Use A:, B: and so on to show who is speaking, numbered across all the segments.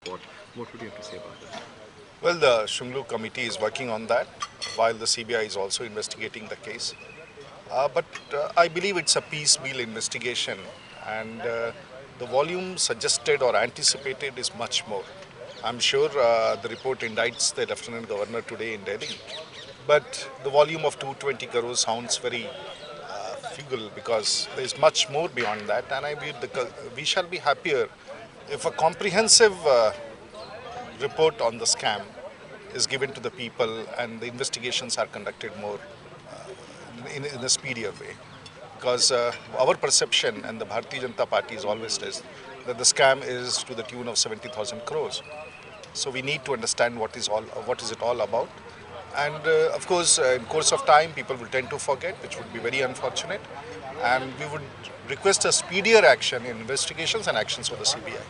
A: report. What would you have to say about it?
B: Well, the Shunglu committee is working on that, while the CBI is also investigating the case. But I believe it's a piecemeal investigation, and the volume suggested or anticipated is much more. I'm sure the report indicts the Lieutenant Governor today in Delhi, but the volume of 220 crores sounds very fugal because there's much more beyond that, and we shall be happier if a comprehensive report on the scam is given to the people and the investigations are conducted more in a speedier way. Because our perception and the Bharatiya Janata Party is always is that the scam is to the tune of 70,000 crores. So we need to understand what is it all about. And of course, in course of time, people will tend to forget, which would be very unfortunate. And we would request a speedier action in investigations and actions for the CBI.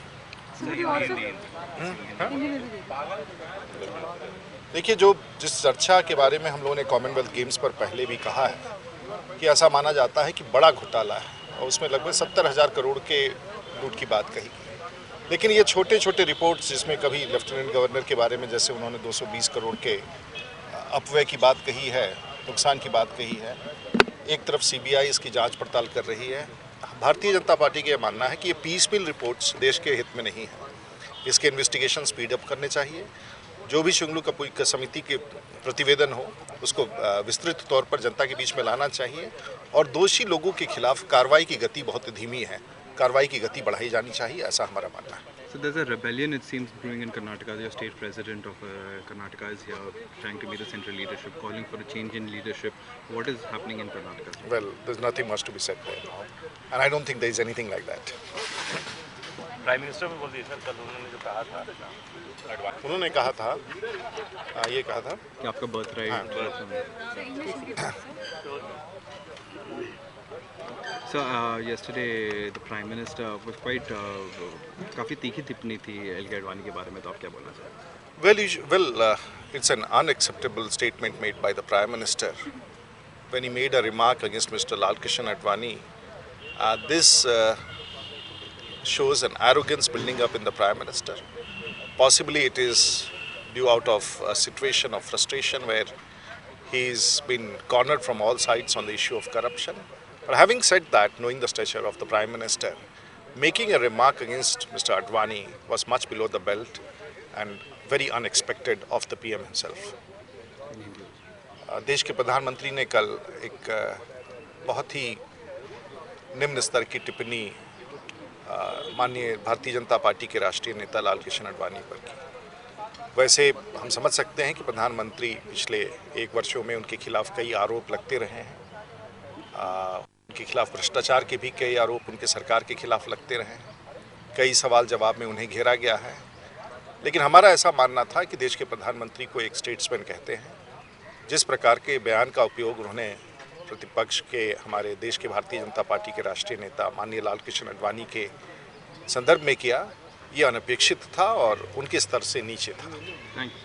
B: देखिए, जिस चर्चा के बारे में हम लोगों ने Commonwealth games पर पहले भी कहा है कि ऐसा माना जाता है कि बड़ा घोटाला है और उसमें लगभग 70,000 करोड़ के लूट की बात कही। लेकिन ये छोटे छोटे रिपोर्ट्स जिसमें कभी लेफ्टिनेंट गवर्नर के बारे में जैसे उन्होंने 220 करोड़ के अपव्यय की बात कही है, नुकसान की बात कही है, एक तरफ सीबीआई इसकी जांच पड़ताल कर रही है। भारतीय जनता पार्टी का यह मानना है कि ये पीसफुल रिपोर्ट्स देश के हित में नहीं है, इसके इन्वेस्टिगेशन स्पीड अप करने चाहिए। जो भी शुंगलू समिति के प्रतिवेदन हो उसको विस्तृत तौर पर जनता के बीच में लाना चाहिए और दोषी लोगों के खिलाफ कार्रवाई की गति बहुत धीमी है, कार्रवाई की गति बढ़ाई जानी चाहिए, ऐसा हमारा मानना है।
A: So there's a rebellion, it seems, brewing in Karnataka. The state president of Karnataka is here trying to be the central leadership, calling for a change in leadership. What is happening in Karnataka?
B: Well, there's nothing much to be said there now, and I don't think there is anything like that.
C: Prime minister में बोल दिए sir, कल उन्होंने जो कहा था,
B: उन्होंने कहा था, ये कहा था
A: कि आपका birth right. So yesterday the Prime Minister was quite काफ़ी तीखी टिप्पणी थी एलके अडवाणी के बारे में, तो आप क्या बोलना चाहेंगे?
B: Well, it's an unacceptable statement made by the Prime Minister when he made a remark against Mr. Lalkrishan Advani. This shows an arrogance building up in the Prime Minister. Possibly it is due out of a situation of frustration where he's been cornered from all sides on the issue of corruption. But having said that, knowing the stature of the Prime Minister, making a remark against Mr. Advani was much below the belt and very unexpected of the PM himself. देश के प्रधानमंत्री ने कल एक बहुत ही निम्न स्तर की टिप्पणी माननीय भारतीय जनता पार्टी के राष्ट्रीय नेता लालकृष्ण आडवाणी पर की। वैसे हम समझ सकते हैं कि प्रधानमंत्री पिछले 1 वर्षों में उनके खिलाफ कई आरोप लगते रहे हैं, उनके खिलाफ भ्रष्टाचार के भी कई आरोप उनके सरकार के खिलाफ लगते रहे हैं, कई सवाल जवाब में उन्हें घेरा गया है। लेकिन हमारा ऐसा मानना था कि देश के प्रधानमंत्री को एक स्टेट्समैन कहते हैं। जिस प्रकार के बयान का उपयोग उन्होंने प्रतिपक्ष के हमारे देश के भारतीय जनता पार्टी के राष्ट्रीय नेता माननीय लालकृष्ण आडवाणी के संदर्भ में किया, ये अनपेक्षित था और उनके स्तर से नीचे था।
A: Thank you.